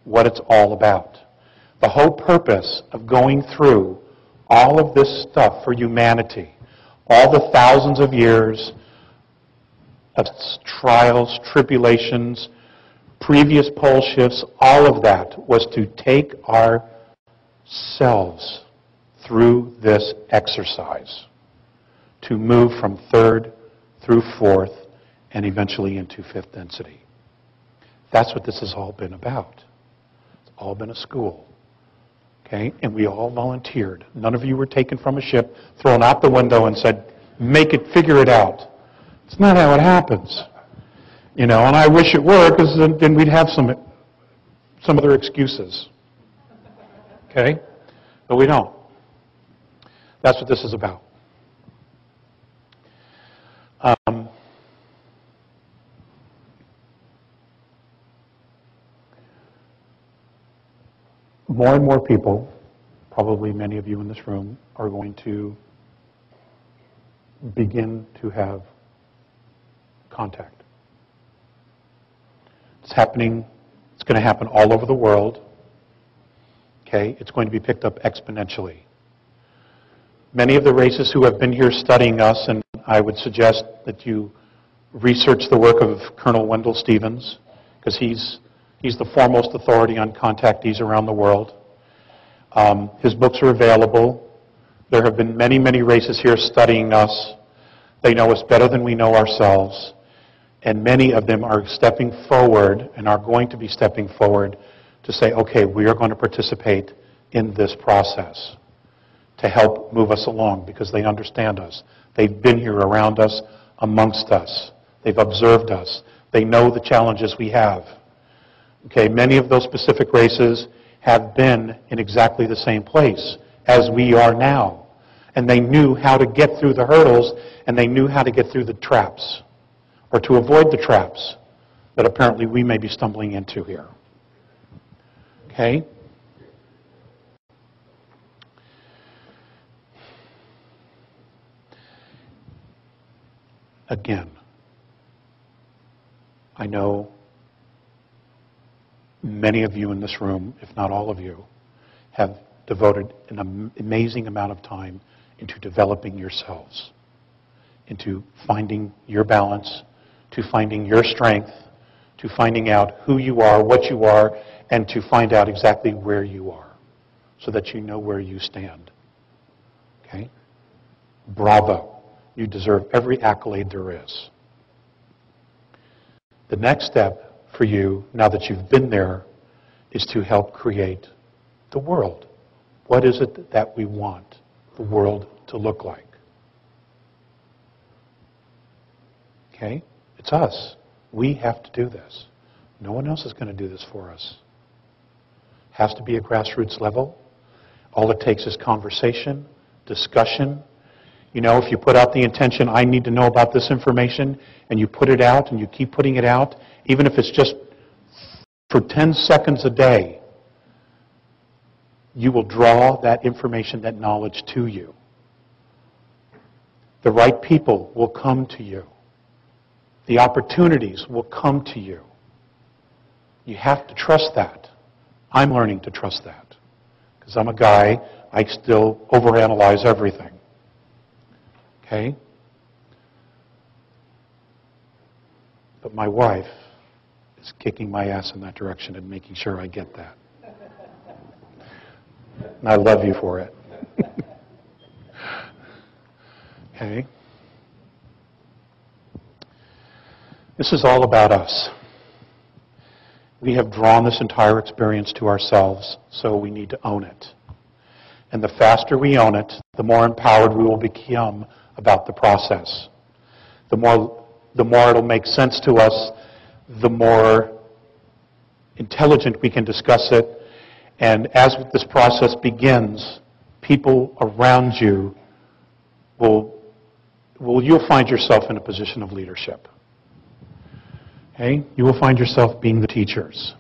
what it's all about. The whole purpose of going through all of this stuff for humanity, all the thousands of years of trials, tribulations, previous pole shifts, all of that was to take ourselves through this exercise, to move from third through fourth and eventually into fifth density. That's what this has all been about. It's all been a school. Okay? And we all volunteered. None of you were taken from a ship, thrown out the window and said, make it, figure it out. It's not how it happens. You know, and I wish it were, because then we'd have some other excuses. Okay? But we don't. That's what this is about. More and more people, probably many of you in this room, are going to begin to have contact. It's happening. It's going to happen all over the world. Okay? It's going to be picked up exponentially. Many of the races who have been here studying us, and I would suggest that you research the work of Colonel Wendell Stevens, because he's the foremost authority on contactees around the world. His books are available. There have been many, many races here studying us. They know us better than we know ourselves. And many of them are stepping forward and are going to be stepping forward to say, okay, we are going to participate in this process to help move us along, because they understand us. They've been here around us, amongst us. They've observed us. They know the challenges we have. Okay, many of those specific races have been in exactly the same place as we are now. And they knew how to get through the hurdles, and they knew how to get through the traps, or to avoid the traps that apparently we may be stumbling into here. Okay? Again, I know many of you in this room, if not all of you, have devoted an amazing amount of time into developing yourselves, into finding your balance, to finding your strength, to finding out who you are, what you are, and to find out exactly where you are, so that you know where you stand. Okay? Bravo. You deserve every accolade there is. The next step for you, now that you've been there, is to help create the world. What is it that we want the world to look like? Okay? It's us. We have to do this. No one else is going to do this for us. It has to be a grassroots level. All it takes is conversation, discussion. You know, if you put out the intention, I need to know about this information, and you put it out and you keep putting it out, even if it's just for 10 seconds a day, you will draw that information, that knowledge to you. The right people will come to you. The opportunities will come to you. You have to trust that. I'm learning to trust that. Because I'm a guy, I still overanalyze everything. Okay? But my wife is kicking my ass in that direction and making sure I get that. And I love you for it. Okay? This is all about us. We have drawn this entire experience to ourselves, so we need to own it. And the faster we own it, the more empowered we will become about the process. The more it'll make sense to us, the more intelligent we can discuss it. And as this process begins, people around you you'll find yourself in a position of leadership. Okay? You will find yourself being the teachers.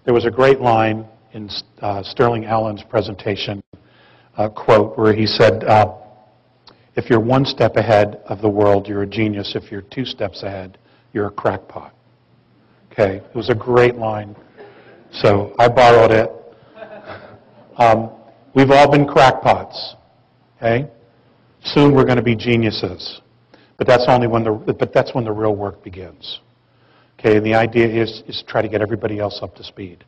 There was a great line in Sterling Allen's presentation, quote, where he said, if you're one step ahead of the world, you're a genius. If you're 2 steps ahead, you're a crackpot. Okay? It was a great line. So I borrowed it. We've all been crackpots. Okay? Soon we're going to be geniuses. But that's when the real work begins. Okay, and the idea is to try to get everybody else up to speed.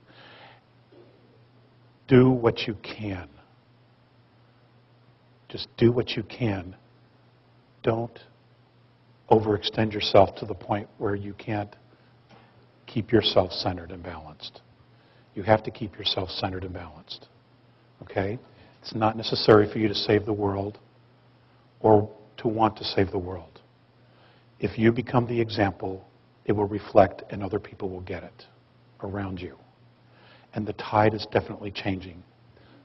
Do what you can. Just do what you can. Don't overextend yourself to the point where you can't keep yourself centered and balanced. You have to keep yourself centered and balanced. Okay? It's not necessary for you to save the world or to want to save the world. If you become the example, it will reflect and other people will get it around you. And the tide is definitely changing.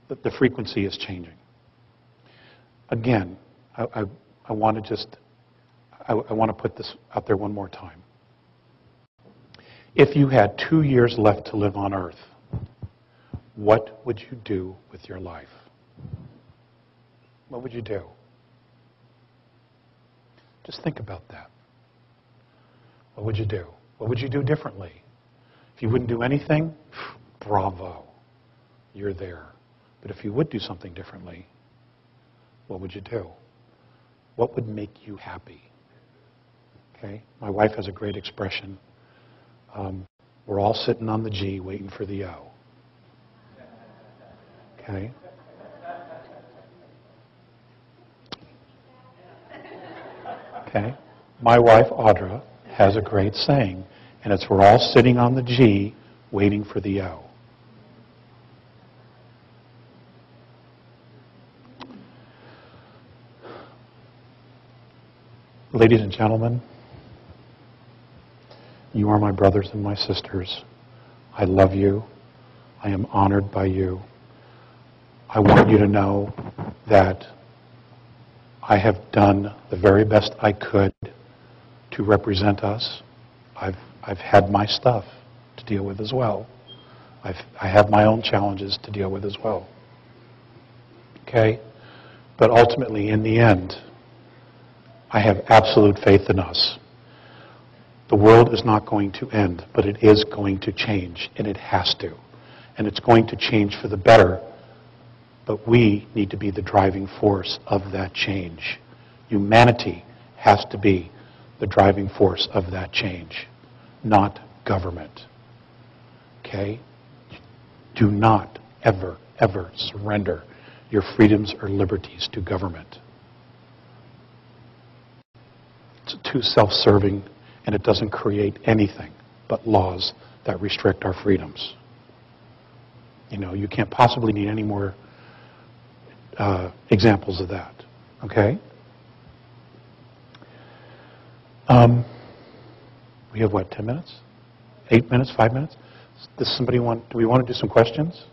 The frequency is changing. Again, I want to put this out there one more time. If you had 2 years left to live on Earth, what would you do with your life? What would you do? Just think about that. What would you do? What would you do differently? If you wouldn't do anything, bravo, you're there. But if you would do something differently, what would you do? What would make you happy? Okay? My wife has a great expression. We're all sitting on the G waiting for the O. Okay? Okay? My wife, Audra, has a great saying, and it's we're all sitting on the G waiting for the O. Ladies and gentlemen, you are my brothers and my sisters. I love you. I am honored by you. I want you to know that I have done the very best I could to represent us. I've had my stuff to deal with as well. I have my own challenges to deal with as well. Okay? But ultimately, in the end, I have absolute faith in us. The world is not going to end, but it is going to change, and it has to. And it's going to change for the better, but we need to be the driving force of that change. Humanity has to be the driving force of that change, not government. Okay? Do not ever, ever surrender your freedoms or liberties to government. It's too self-serving, and it doesn't create anything but laws that restrict our freedoms. You know, you can't possibly need any more examples of that. Okay? We have what, 10 minutes? 8 minutes? 5 minutes? Does somebody do we want to do some questions?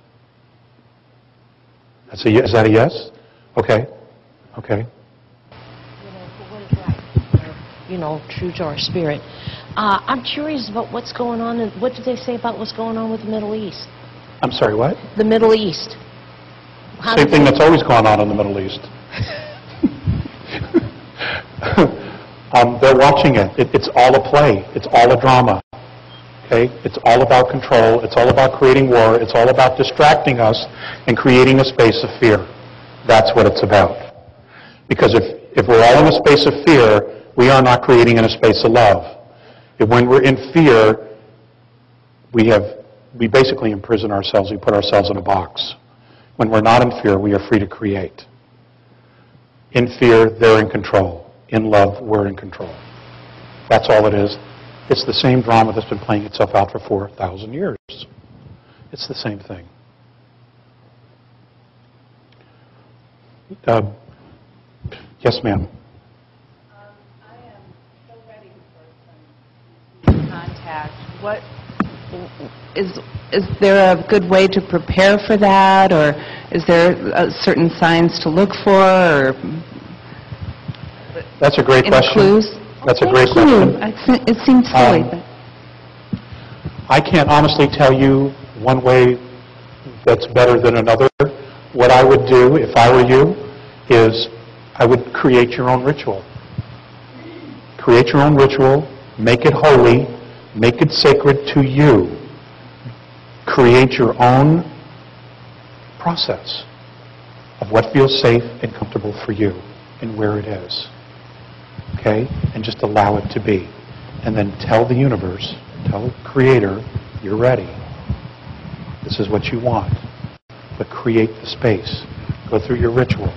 Is that a yes? Okay. Okay. True to our spirit. I'm curious about what's going on, and what do they say about what's going on with the Middle East? I'm sorry, what? The Middle East. Same thing that's always gone on in the Middle East. They're watching it. It's all a play. It's all a drama. Okay? It's all about control. It's all about creating war. It's all about distracting us and creating a space of fear. That's what it's about. Because if we're all in a space of fear, we are not creating in a space of love. When we're in fear, we basically imprison ourselves. We put ourselves in a box. When we're not in fear, we are free to create. In fear, they're in control. In love, we're in control. That's all it is. It's the same drama that's been playing itself out for 4,000 years. It's the same thing. Yes, ma'am. Contact. What is there a good way to prepare for that, or is there certain signs to look for, or that's a great question. Clues? That's a great question. It seems silly, but I can't honestly tell you one way that's better than another. What I would do if I were you is I would create your own ritual. Create your own ritual, make it holy, make it sacred to you. create your own process of what feels safe and comfortable for you and where it is. Okay? And just allow it to be. And then tell the universe, tell the Creator, you're ready. This is what you want. But create the space. Go through your ritual.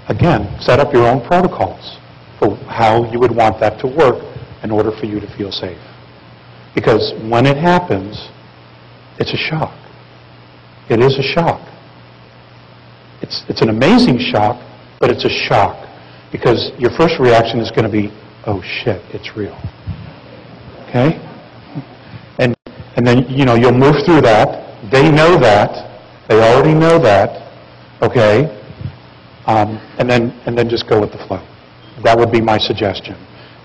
Again, set up your own protocols for how you would want that to work in order for you to feel safe. Because when it happens, it's a shock. It is a shock. It's an amazing shock, but it's a shock. Because your first reaction is going to be, oh shit, it's real. Okay? And then, you'll move through that. They know that. They already know that. Okay? And then just go with the flow. That would be my suggestion.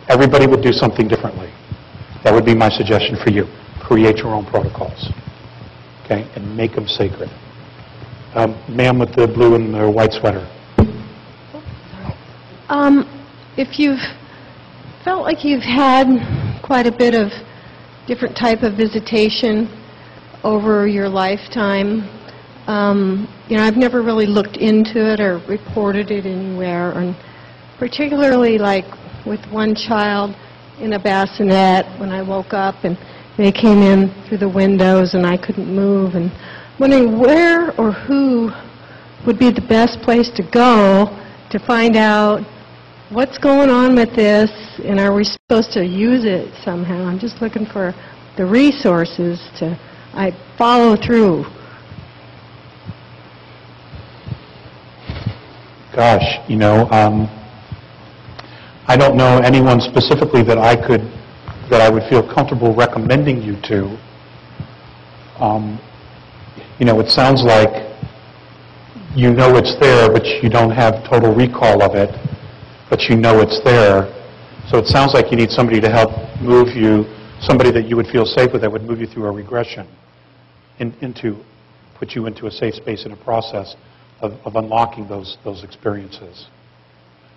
Everybody would do something differently. That would be my suggestion for you. Create your own protocols. Okay? And make them sacred. Ma'am with the blue and the white sweater. If you've felt like you've had quite a bit of different type of visitation over your lifetime, I've never really looked into it or reported it anywhere, and particularly like with one child in a bassinet when I woke up and they came in through the windows and I couldn't move, and wondering where or who would be the best place to go to find out what's going on with this, and are we supposed to use it somehow? I'm just looking for the resources to follow through. Gosh, I don't know anyone specifically that I would feel comfortable recommending you to. It sounds like you know it's there, but you don't have total recall of it, but you know it's there. So it sounds like you need somebody to help move you, somebody that you would feel safe with that would move you through a regression, put you into a safe space in a process of unlocking those experiences.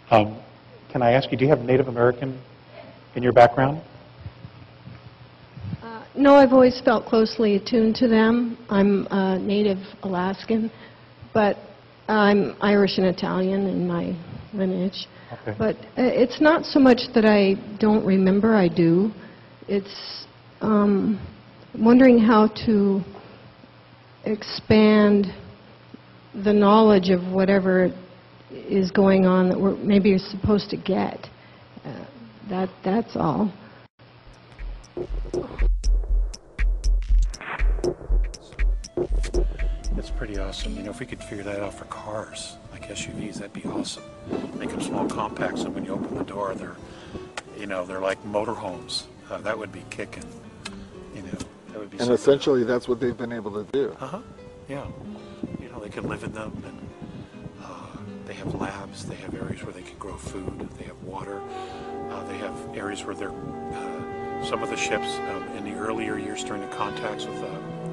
Can I ask you, do you have Native American in your background? No, I've always felt closely attuned to them. I'm native Alaskan, but I'm Irish and Italian in my lineage. Okay. But it's not so much that I don't remember, I do. It's wondering how to expand the knowledge of whatever is going on that we're maybe supposed to get. That's all. It's pretty awesome. If we could figure that out for cars, like SUVs, that'd be awesome. Make them small, compact, so when you open the door, they're like motorhomes. That would be kicking. That would be. And essentially, that's what they've been able to do. Yeah. They can live in them, and they have labs. They have areas where they can grow food. They have water. They have areas where they're. Some of the ships in the earlier years during the contacts with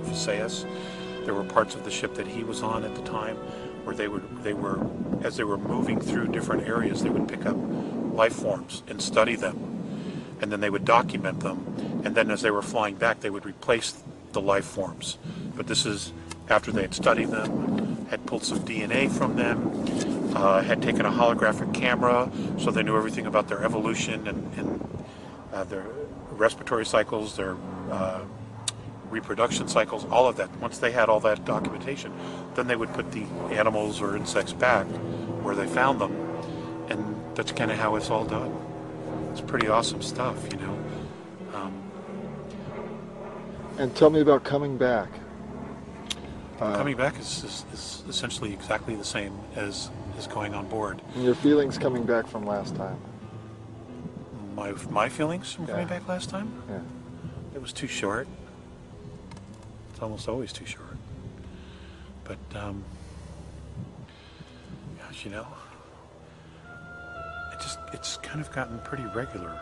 Visayas, there were parts of the ship that he was on at the time where as they were moving through different areas, they would pick up life forms and study them, and then they would document them, and then as they were flying back, they would replace the life forms. But this is after they had studied them, had pulled some DNA from them, had taken a holographic camera, so they knew everything about their evolution and their respiratory cycles, their reproduction cycles, all of that. Once they had all that documentation, then they would put the animals or insects back where they found them, and that's kind of how it's all done. It's pretty awesome stuff, And tell me about coming back. Coming back is essentially exactly the same as going on board. And your feelings coming back from last time? My feelings from coming back last time? Yeah. It was too short. It's almost always too short. But, gosh, it's kind of gotten pretty regular.